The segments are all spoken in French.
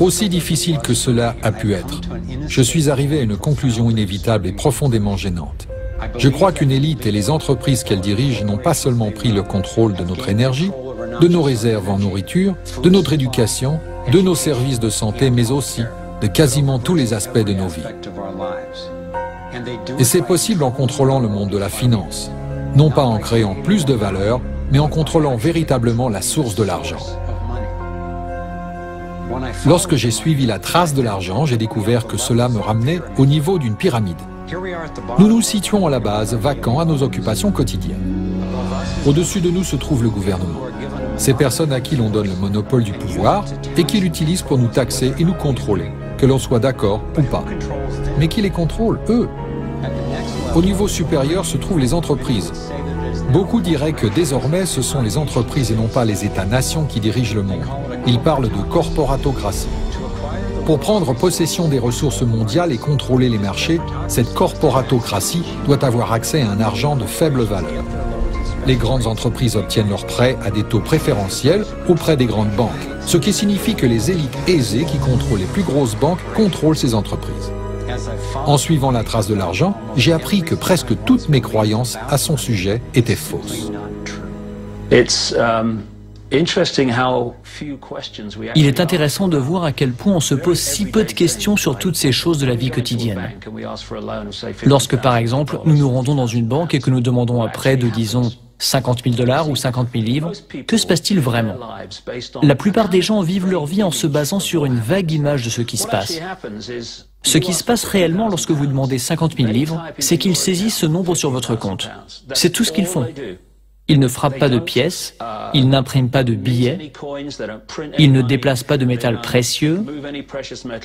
Aussi difficile que cela a pu être, je suis arrivé à une conclusion inévitable et profondément gênante. Je crois qu'une élite et les entreprises qu'elle dirige n'ont pas seulement pris le contrôle de notre énergie, de nos réserves en nourriture, de notre éducation, de nos services de santé, mais aussi de quasiment tous les aspects de nos vies. Et c'est possible en contrôlant le monde de la finance, non pas en créant plus de valeur, mais en contrôlant véritablement la source de l'argent. Lorsque j'ai suivi la trace de l'argent, j'ai découvert que cela me ramenait au niveau d'une pyramide. Nous nous situons à la base, vacants à nos occupations quotidiennes. Au-dessus de nous se trouve le gouvernement. Ces personnes à qui l'on donne le monopole du pouvoir et qui l'utilisent pour nous taxer et nous contrôler, que l'on soit d'accord ou pas. Mais qui les contrôle, eux? Au niveau supérieur se trouvent les entreprises. Beaucoup diraient que désormais ce sont les entreprises et non pas les États-nations qui dirigent le monde. Ils parlent de corporatocratie. Pour prendre possession des ressources mondiales et contrôler les marchés, cette corporatocratie doit avoir accès à un argent de faible valeur. Les grandes entreprises obtiennent leurs prêts à des taux préférentiels auprès des grandes banques, ce qui signifie que les élites aisées qui contrôlent les plus grosses banques contrôlent ces entreprises. En suivant la trace de l'argent, j'ai appris que presque toutes mes croyances à son sujet étaient fausses. Il est intéressant de voir à quel point on se pose si peu de questions sur toutes ces choses de la vie quotidienne. Lorsque, par exemple, nous nous rendons dans une banque et que nous demandons un prêt de, disons, 50 000 $ ou 50 000 livres, que se passe-t-il vraiment? La plupart des gens vivent leur vie en se basant sur une vague image de ce qui se passe. Ce qui se passe réellement lorsque vous demandez 50 000 livres, c'est qu'ils saisissent ce nombre sur votre compte. C'est tout ce qu'ils font. Ils ne frappent pas de pièces, ils n'impriment pas de billets, ils ne déplacent pas de métal précieux,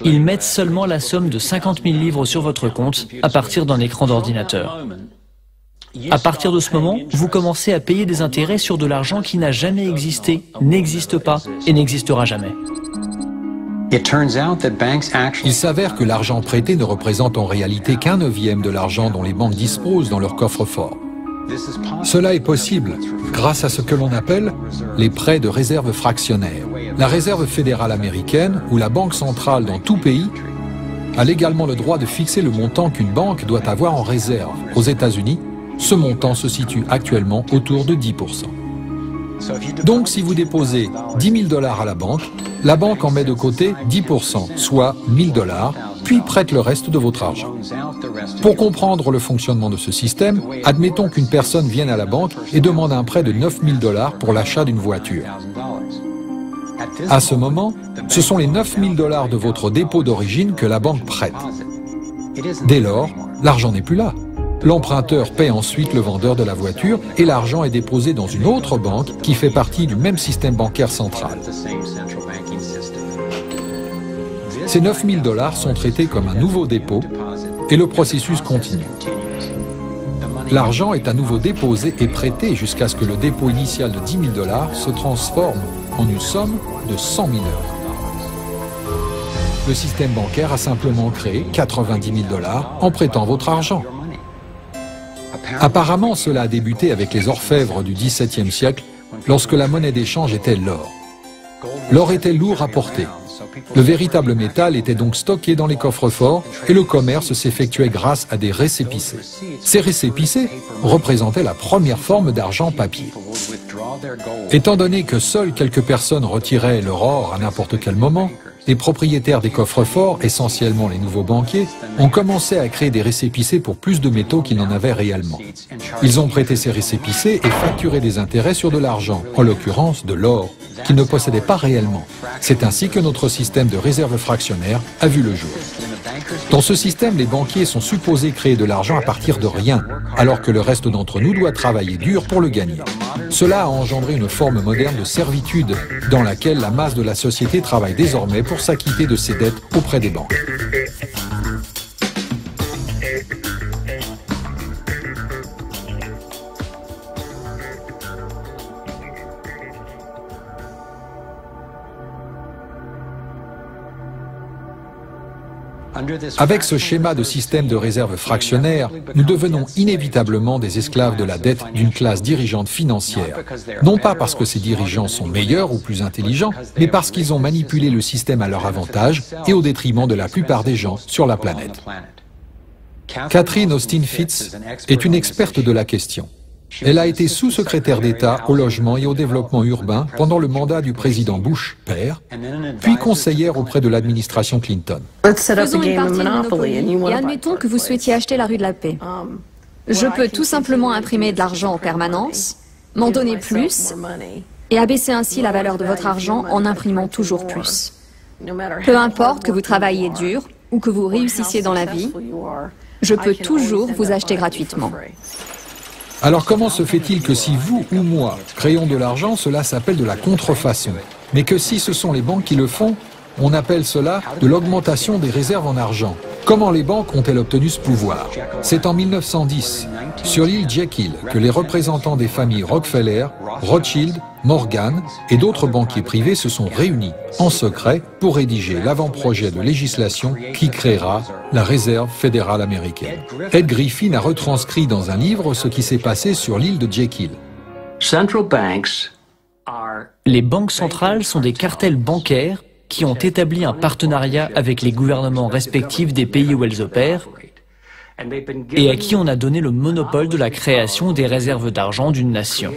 ils mettent seulement la somme de 50 000 livres sur votre compte à partir d'un écran d'ordinateur. À partir de ce moment, vous commencez à payer des intérêts sur de l'argent qui n'a jamais existé, n'existe pas et n'existera jamais. Il s'avère que l'argent prêté ne représente en réalité qu'un neuvième de l'argent dont les banques disposent dans leur coffre-fort. Cela est possible grâce à ce que l'on appelle les prêts de réserve fractionnaire. La Réserve fédérale américaine ou la Banque centrale dans tout pays a légalement le droit de fixer le montant qu'une banque doit avoir en réserve. Aux États-Unis, ce montant se situe actuellement autour de 10%. Donc si vous déposez 10 000 $ à la banque en met de côté 10%, soit 1 000 $, puis prête le reste de votre argent. Pour comprendre le fonctionnement de ce système, admettons qu'une personne vienne à la banque et demande un prêt de 9 000 $ pour l'achat d'une voiture. À ce moment, ce sont les 9 000 $ de votre dépôt d'origine que la banque prête. Dès lors, l'argent n'est plus là. L'emprunteur paie ensuite le vendeur de la voiture et l'argent est déposé dans une autre banque qui fait partie du même système bancaire central. Ces 9 000 $ sont traités comme un nouveau dépôt et le processus continue. L'argent est à nouveau déposé et prêté jusqu'à ce que le dépôt initial de 10 000 $ se transforme en une somme de 100 000 $. Le système bancaire a simplement créé 90 000 $ en prêtant votre argent. Apparemment, cela a débuté avec les orfèvres du XVIIe siècle, lorsque la monnaie d'échange était l'or. L'or était lourd à porter. Le véritable métal était donc stocké dans les coffres-forts et le commerce s'effectuait grâce à des récépissés. Ces récépissés représentaient la première forme d'argent papier. Étant donné que seules quelques personnes retiraient leur or à n'importe quel moment, les propriétaires des coffres-forts, essentiellement les nouveaux banquiers, ont commencé à créer des récépissés pour plus de métaux qu'ils n'en avaient réellement. Ils ont prêté ces récépissés et facturé des intérêts sur de l'argent, en l'occurrence de l'or, qu'ils ne possédaient pas réellement. C'est ainsi que notre système de réserve fractionnaire a vu le jour. Dans ce système, les banquiers sont supposés créer de l'argent à partir de rien, alors que le reste d'entre nous doit travailler dur pour le gagner. Cela a engendré une forme moderne de servitude, dans laquelle la masse de la société travaille désormais pour s'acquitter de ses dettes auprès des banques. Avec ce schéma de système de réserve fractionnaire, nous devenons inévitablement des esclaves de la dette d'une classe dirigeante financière. Non pas parce que ces dirigeants sont meilleurs ou plus intelligents, mais parce qu'ils ont manipulé le système à leur avantage et au détriment de la plupart des gens sur la planète. Catherine Austin Fitts est une experte de la question. Elle a été sous-secrétaire d'État au logement et au développement urbain pendant le mandat du président Bush, père, puis conseillère auprès de l'administration Clinton. Faisons une partie de Monopoly et admettons que vous souhaitiez acheter la rue de la Paix. Je peux tout simplement imprimer de l'argent en permanence, m'en donner plus et abaisser ainsi la valeur de votre argent en imprimant toujours plus. Peu importe que vous travailliez dur ou que vous réussissiez dans la vie, je peux toujours vous acheter gratuitement. Alors comment se fait-il que si vous ou moi créons de l'argent, cela s'appelle de la contrefaçon, mais que si ce sont les banques qui le font, on appelle cela de l'augmentation des réserves en argent? Comment les banques ont-elles obtenu ce pouvoir? C'est en 1910, sur l'île Jekyll, que les représentants des familles Rockefeller, Rothschild, Morgan et d'autres banquiers privés se sont réunis en secret pour rédiger l'avant-projet de législation qui créera la Réserve fédérale américaine. Ed Griffin a retranscrit dans un livre ce qui s'est passé sur l'île de Jekyll. Les banques centrales sont des cartels bancaires qui ont établi un partenariat avec les gouvernements respectifs des pays où elles opèrent et à qui on a donné le monopole de la création des réserves d'argent d'une nation.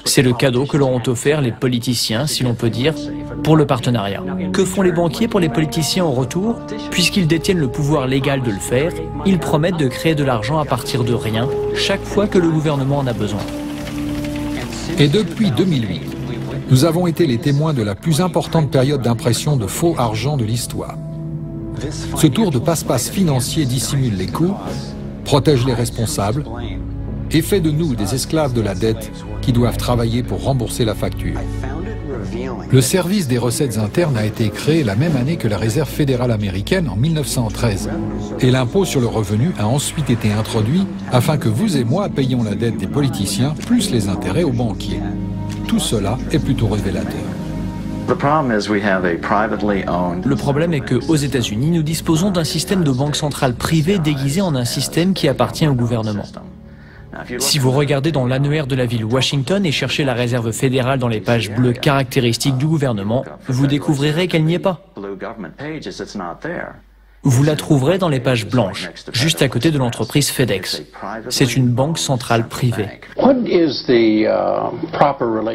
C'est le cadeau que leur ont offert les politiciens, si l'on peut dire, pour le partenariat. Que font les banquiers pour les politiciens en retour? Puisqu'ils détiennent le pouvoir légal de le faire, ils promettent de créer de l'argent à partir de rien, chaque fois que le gouvernement en a besoin. Et depuis 2008, nous avons été les témoins de la plus importante période d'impression de faux argent de l'histoire. Ce tour de passe-passe financier dissimule les coûts, protège les responsables et fait de nous des esclaves de la dette qui doivent travailler pour rembourser la facture. Le service des recettes internes a été créé la même année que la Réserve fédérale américaine en 1913. Et l'impôt sur le revenu a ensuite été introduit afin que vous et moi payions la dette des politiciens plus les intérêts aux banquiers. Tout cela est plutôt révélateur. Le problème est qu'aux États-Unis, nous disposons d'un système de banque centrale privée déguisé en un système qui appartient au gouvernement. Si vous regardez dans l'annuaire de la ville Washington et cherchez la réserve fédérale dans les pages bleues caractéristiques du gouvernement, vous découvrirez qu'elle n'y est pas. Vous la trouverez dans les pages blanches, juste à côté de l'entreprise FedEx. C'est une banque centrale privée.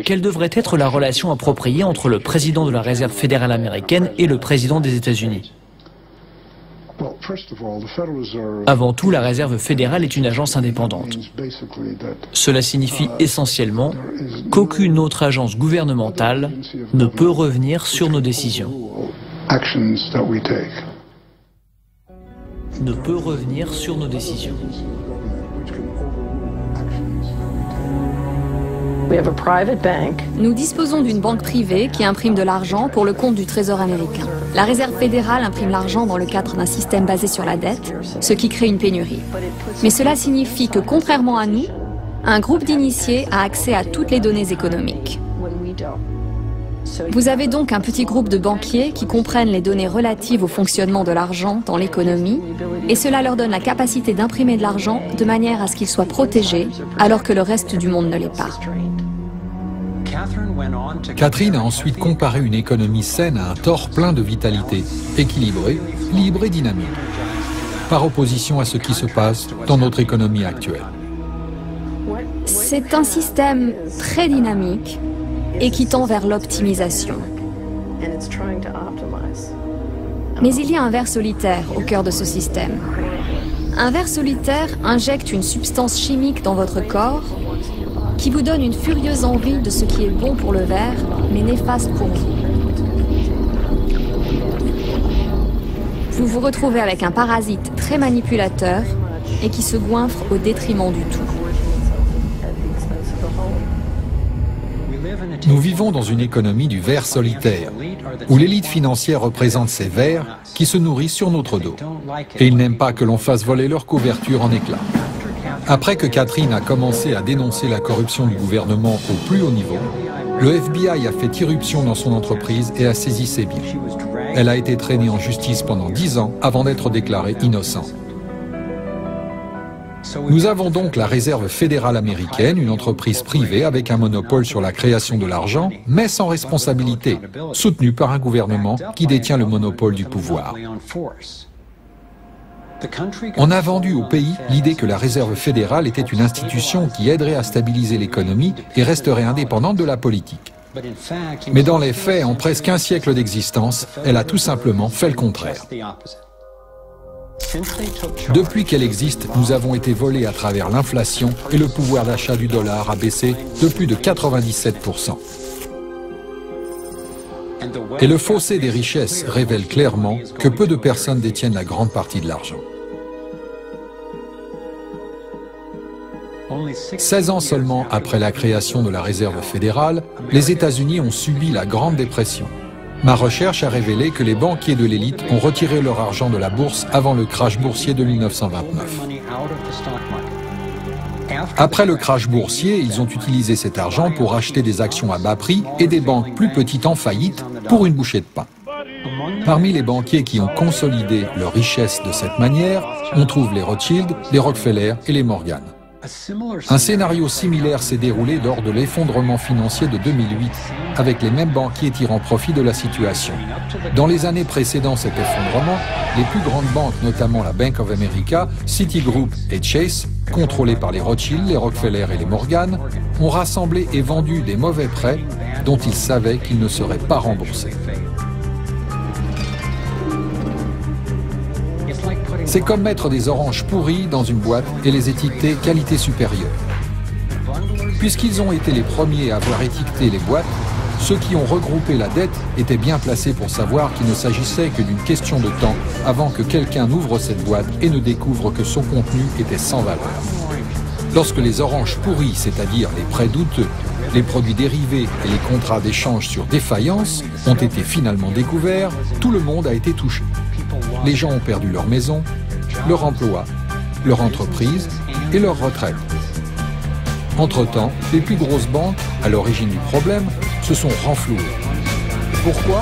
Quelle devrait être la relation appropriée entre le président de la Réserve fédérale américaine et le président des États-Unis? Avant tout, la Réserve fédérale est une agence indépendante. Cela signifie essentiellement qu'aucune autre agence gouvernementale ne peut revenir sur nos décisions. Ne peut revenir sur nos décisions. Nous disposons d'une banque privée qui imprime de l'argent pour le compte du Trésor américain. La Réserve fédérale imprime l'argent dans le cadre d'un système basé sur la dette, ce qui crée une pénurie. Mais cela signifie que, contrairement à nous, un groupe d'initiés a accès à toutes les données économiques. Vous avez donc un petit groupe de banquiers qui comprennent les données relatives au fonctionnement de l'argent dans l'économie, et cela leur donne la capacité d'imprimer de l'argent de manière à ce qu'il soit protégé, alors que le reste du monde ne l'est pas. Catherine a ensuite comparé une économie saine à un tore plein de vitalité, équilibré, libre et dynamique, par opposition à ce qui se passe dans notre économie actuelle. C'est un système très dynamique et qui tend vers l'optimisation. Mais il y a un ver solitaire au cœur de ce système. Un ver solitaire injecte une substance chimique dans votre corps qui vous donne une furieuse envie de ce qui est bon pour le ver, mais néfaste pour vous. Vous vous retrouvez avec un parasite très manipulateur et qui se goinfre au détriment du tout. Nous vivons dans une économie du ver solitaire, où l'élite financière représente ces vers qui se nourrissent sur notre dos. Et ils n'aiment pas que l'on fasse voler leur couverture en éclats. Après que Catherine a commencé à dénoncer la corruption du gouvernement au plus haut niveau, le FBI a fait irruption dans son entreprise et a saisi ses biens. Elle a été traînée en justice pendant 10 ans avant d'être déclarée innocente. Nous avons donc la Réserve fédérale américaine, une entreprise privée avec un monopole sur la création de l'argent, mais sans responsabilité, soutenue par un gouvernement qui détient le monopole du pouvoir. On a vendu au pays l'idée que la Réserve fédérale était une institution qui aiderait à stabiliser l'économie et resterait indépendante de la politique. Mais dans les faits, en presque un siècle d'existence, elle a tout simplement fait le contraire. Depuis qu'elle existe, nous avons été volés à travers l'inflation et le pouvoir d'achat du dollar a baissé de plus de 97%. Et le fossé des richesses révèle clairement que peu de personnes détiennent la grande partie de l'argent. 16 ans seulement après la création de la Réserve fédérale, les États-Unis ont subi la Grande Dépression. Ma recherche a révélé que les banquiers de l'élite ont retiré leur argent de la bourse avant le crash boursier de 1929. Après le crash boursier, ils ont utilisé cet argent pour acheter des actions à bas prix et des banques plus petites en faillite pour une bouchée de pain. Parmi les banquiers qui ont consolidé leur richesse de cette manière, on trouve les Rothschild, les Rockefeller et les Morgan. Un scénario similaire s'est déroulé lors de l'effondrement financier de 2008, avec les mêmes banquiers tirant profit de la situation. Dans les années précédant cet effondrement, les plus grandes banques, notamment la Bank of America, Citigroup et Chase, contrôlées par les Rothschild, les Rockefeller et les Morgan, ont rassemblé et vendu des mauvais prêts dont ils savaient qu'ils ne seraient pas remboursés. C'est comme mettre des oranges pourries dans une boîte et les étiqueter qualité supérieure. Puisqu'ils ont été les premiers à avoir étiqueté les boîtes, ceux qui ont regroupé la dette étaient bien placés pour savoir qu'il ne s'agissait que d'une question de temps avant que quelqu'un n'ouvre cette boîte et ne découvre que son contenu était sans valeur. Lorsque les oranges pourries, c'est-à-dire les prêts douteux, les produits dérivés et les contrats d'échange sur défaillance ont été finalement découverts, tout le monde a été touché. Les gens ont perdu leur maison, leur emploi, leur entreprise et leur retraite. Entre-temps, les plus grosses banques, à l'origine du problème, se sont renflouées. Pourquoi ?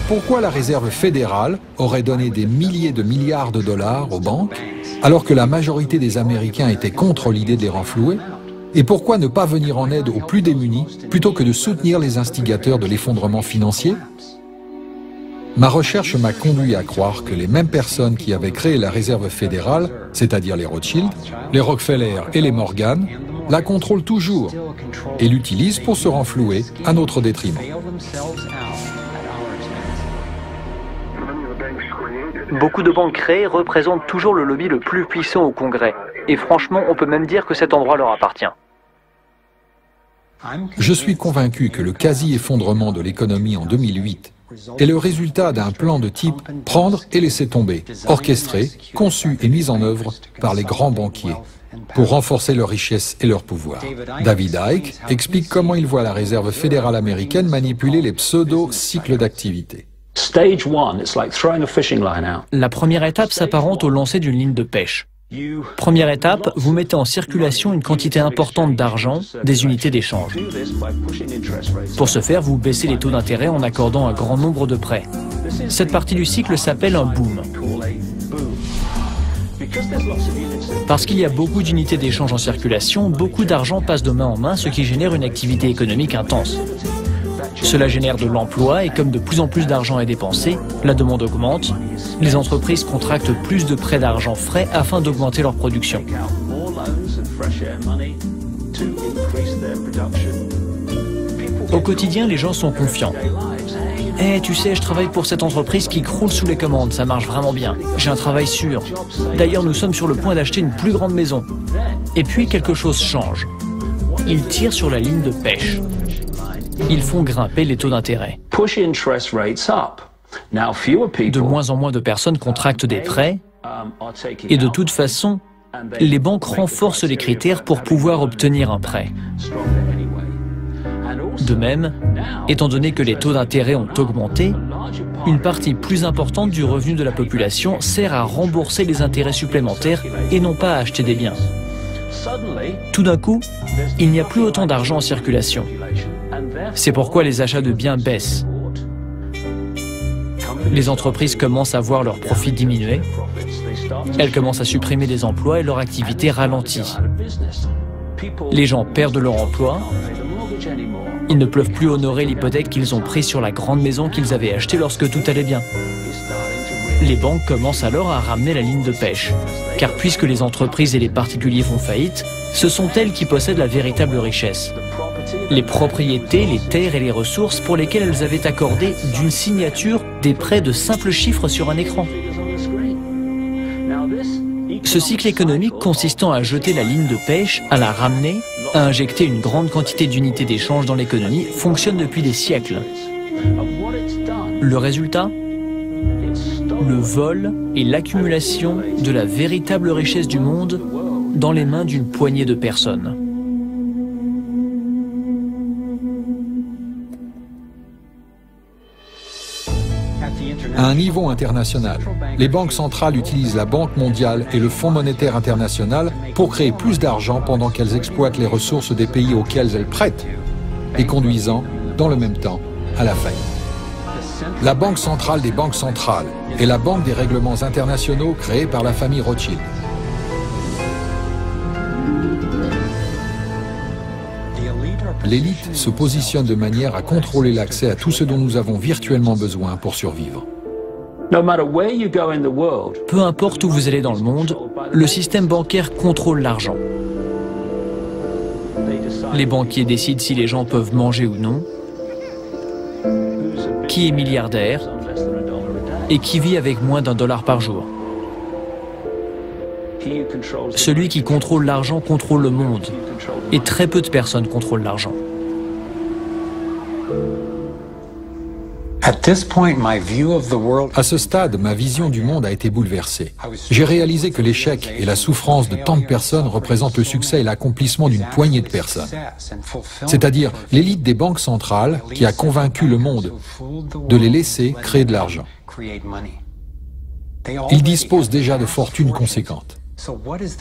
Pourquoi la Réserve fédérale aurait donné des milliers de milliards de dollars aux banques, alors que la majorité des Américains étaient contre l'idée de les renflouer ? Et pourquoi ne pas venir en aide aux plus démunis, plutôt que de soutenir les instigateurs de l'effondrement financier ? Ma recherche m'a conduit à croire que les mêmes personnes qui avaient créé la Réserve fédérale, c'est-à-dire les Rothschild, les Rockefeller et les Morgan, la contrôlent toujours et l'utilisent pour se renflouer à notre détriment. Beaucoup de banques créées représentent toujours le lobby le plus puissant au Congrès. Et franchement, on peut même dire que cet endroit leur appartient. Je suis convaincu que le quasi-effondrement de l'économie en 2008 est le résultat d'un plan de type « prendre et laisser tomber », orchestré, conçu et mis en œuvre par les grands banquiers pour renforcer leur richesse et leur pouvoir. David Icke explique comment il voit la Réserve fédérale américaine manipuler les pseudo-cycles d'activité. La première étape s'apparente au lancer d'une ligne de pêche. Première étape, vous mettez en circulation une quantité importante d'argent, des unités d'échange. Pour ce faire, vous baissez les taux d'intérêt en accordant un grand nombre de prêts. Cette partie du cycle s'appelle un boom. Parce qu'il y a beaucoup d'unités d'échange en circulation, beaucoup d'argent passe de main en main, ce qui génère une activité économique intense. Cela génère de l'emploi et comme de plus en plus d'argent est dépensé, la demande augmente, les entreprises contractent plus de prêts d'argent frais afin d'augmenter leur production. Au quotidien, les gens sont confiants. « Eh, tu sais, je travaille pour cette entreprise qui croule sous les commandes, ça marche vraiment bien. J'ai un travail sûr. D'ailleurs, nous sommes sur le point d'acheter une plus grande maison. » Et puis, quelque chose change. Ils tirent sur la ligne de pêche. Ils font grimper les taux d'intérêt. De moins en moins de personnes contractent des prêts et de toute façon, les banques renforcent les critères pour pouvoir obtenir un prêt. De même, étant donné que les taux d'intérêt ont augmenté, une partie plus importante du revenu de la population sert à rembourser les intérêts supplémentaires et non pas à acheter des biens. Tout d'un coup, il n'y a plus autant d'argent en circulation. C'est pourquoi les achats de biens baissent. Les entreprises commencent à voir leurs profits diminuer, elles commencent à supprimer des emplois et leur activité ralentit. Les gens perdent leur emploi, ils ne peuvent plus honorer l'hypothèque qu'ils ont prise sur la grande maison qu'ils avaient achetée lorsque tout allait bien. Les banques commencent alors à ramener la ligne de pêche, car puisque les entreprises et les particuliers font faillite, ce sont elles qui possèdent la véritable richesse. Les propriétés, les terres et les ressources pour lesquelles elles avaient accordé d'une signature des prêts de simples chiffres sur un écran. Ce cycle économique consistant à jeter la ligne de pêche, à la ramener, à injecter une grande quantité d'unités d'échange dans l'économie fonctionne depuis des siècles. Le résultat ? Le vol et l'accumulation de la véritable richesse du monde dans les mains d'une poignée de personnes. À un niveau international, les banques centrales utilisent la Banque mondiale et le Fonds monétaire international pour créer plus d'argent pendant qu'elles exploitent les ressources des pays auxquels elles prêtent, et conduisant, dans le même temps, à la faillite. La Banque centrale des banques centrales est la banque des règlements internationaux créée par la famille Rothschild. L'élite se positionne de manière à contrôler l'accès à tout ce dont nous avons virtuellement besoin pour survivre. Peu importe où vous allez dans le monde, le système bancaire contrôle l'argent. Les banquiers décident si les gens peuvent manger ou non, qui est milliardaire et qui vit avec moins d'$1 par jour. Celui qui contrôle l'argent contrôle le monde, et très peu de personnes contrôlent l'argent. À ce stade, ma vision du monde a été bouleversée. J'ai réalisé que l'échec et la souffrance de tant de personnes représentent le succès et l'accomplissement d'une poignée de personnes. C'est-à-dire l'élite des banques centrales qui a convaincu le monde de les laisser créer de l'argent. Ils disposent déjà de fortunes conséquentes.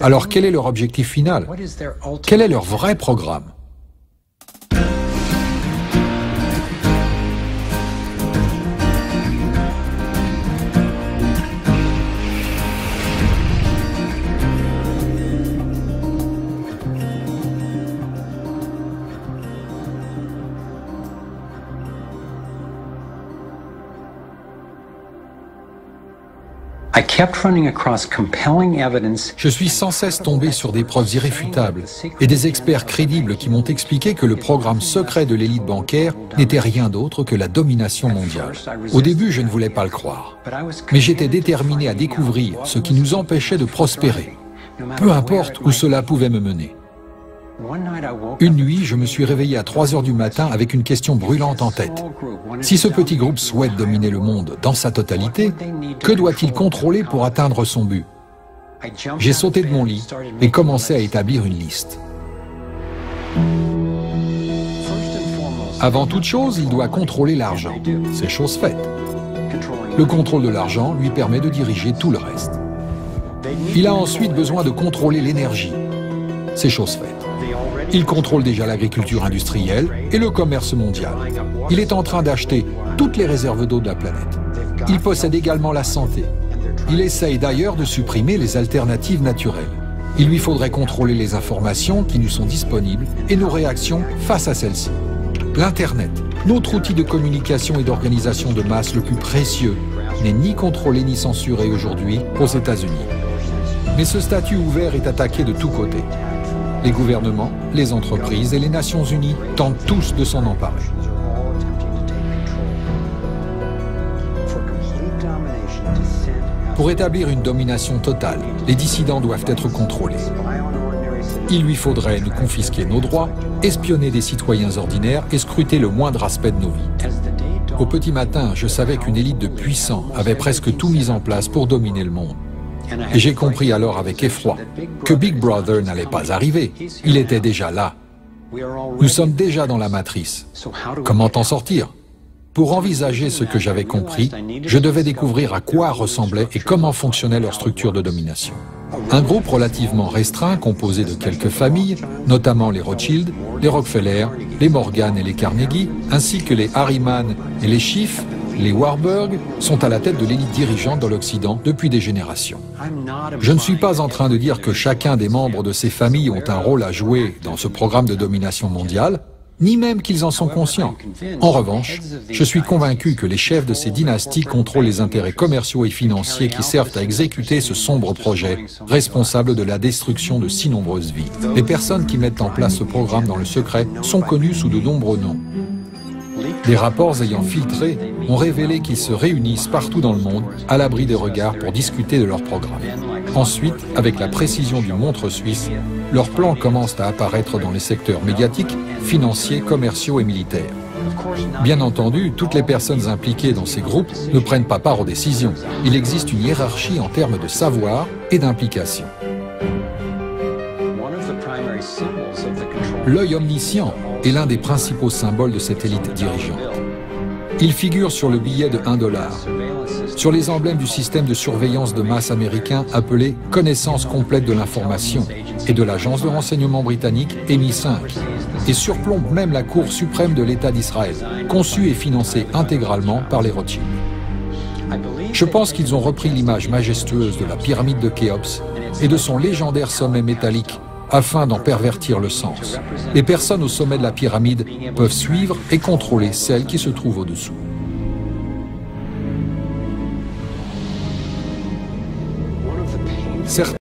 Alors quel est leur objectif final? Quel est leur vrai programme? Je suis sans cesse tombé sur des preuves irréfutables et des experts crédibles qui m'ont expliqué que le programme secret de l'élite bancaire n'était rien d'autre que la domination mondiale. Au début, je ne voulais pas le croire, mais j'étais déterminé à découvrir ce qui nous empêchait de prospérer, peu importe où cela pouvait me mener. Une nuit, je me suis réveillé à 3 heures du matin avec une question brûlante en tête. Si ce petit groupe souhaite dominer le monde dans sa totalité, que doit-il contrôler pour atteindre son but? J'ai sauté de mon lit et commencé à établir une liste. Avant toute chose, il doit contrôler l'argent. C'est chose faite. Le contrôle de l'argent lui permet de diriger tout le reste. Il a ensuite besoin de contrôler l'énergie. C'est chose faite. Il contrôle déjà l'agriculture industrielle et le commerce mondial. Il est en train d'acheter toutes les réserves d'eau de la planète. Il possède également la santé. Il essaye d'ailleurs de supprimer les alternatives naturelles. Il lui faudrait contrôler les informations qui nous sont disponibles et nos réactions face à celles-ci. L'Internet, notre outil de communication et d'organisation de masse le plus précieux, n'est ni contrôlé ni censuré aujourd'hui aux États-Unis. Mais ce statut ouvert est attaqué de tous côtés. Les gouvernements, les entreprises et les Nations Unies tentent tous de s'en emparer. Pour établir une domination totale, les dissidents doivent être contrôlés. Il lui faudrait nous confisquer nos droits, espionner des citoyens ordinaires et scruter le moindre aspect de nos vies. Au petit matin, je savais qu'une élite de puissants avait presque tout mis en place pour dominer le monde. Et j'ai compris alors avec effroi que Big Brother n'allait pas arriver. Il était déjà là. Nous sommes déjà dans la matrice. Comment en sortir? Pour envisager ce que j'avais compris, je devais découvrir à quoi ressemblait et comment fonctionnait leur structure de domination. Un groupe relativement restreint composé de quelques familles, notamment les Rothschild, les Rockefeller, les Morgan et les Carnegie, ainsi que les Harriman et les Schiff, Les Warburg sont à la tête de l'élite dirigeante dans l'Occident depuis des générations. Je ne suis pas en train de dire que chacun des membres de ces familles ont un rôle à jouer dans ce programme de domination mondiale, ni même qu'ils en sont conscients. En revanche, je suis convaincu que les chefs de ces dynasties contrôlent les intérêts commerciaux et financiers qui servent à exécuter ce sombre projet, responsable de la destruction de si nombreuses vies. Les personnes qui mettent en place ce programme dans le secret sont connues sous de nombreux noms. Des rapports ayant filtré ont révélé qu'ils se réunissent partout dans le monde, à l'abri des regards, pour discuter de leur programme. Ensuite, avec la précision d'une montre suisse, leurs plans commencent à apparaître dans les secteurs médiatiques, financiers, commerciaux et militaires. Bien entendu, toutes les personnes impliquées dans ces groupes ne prennent pas part aux décisions. Il existe une hiérarchie en termes de savoir et d'implication. L'œil omniscient est l'un des principaux symboles de cette élite dirigeante. Il figure sur le billet de $1, sur les emblèmes du système de surveillance de masse américain appelé « Connaissance complète de l'information » et de l'agence de renseignement britannique MI5, et surplombe même la Cour suprême de l'État d'Israël, conçue et financée intégralement par les Rothschild. Je pense qu'ils ont repris l'image majestueuse de la pyramide de Khéops et de son légendaire sommet métallique afin d'en pervertir le sens. Les personnes au sommet de la pyramide peuvent suivre et contrôler celles qui se trouvent au-dessous. Certains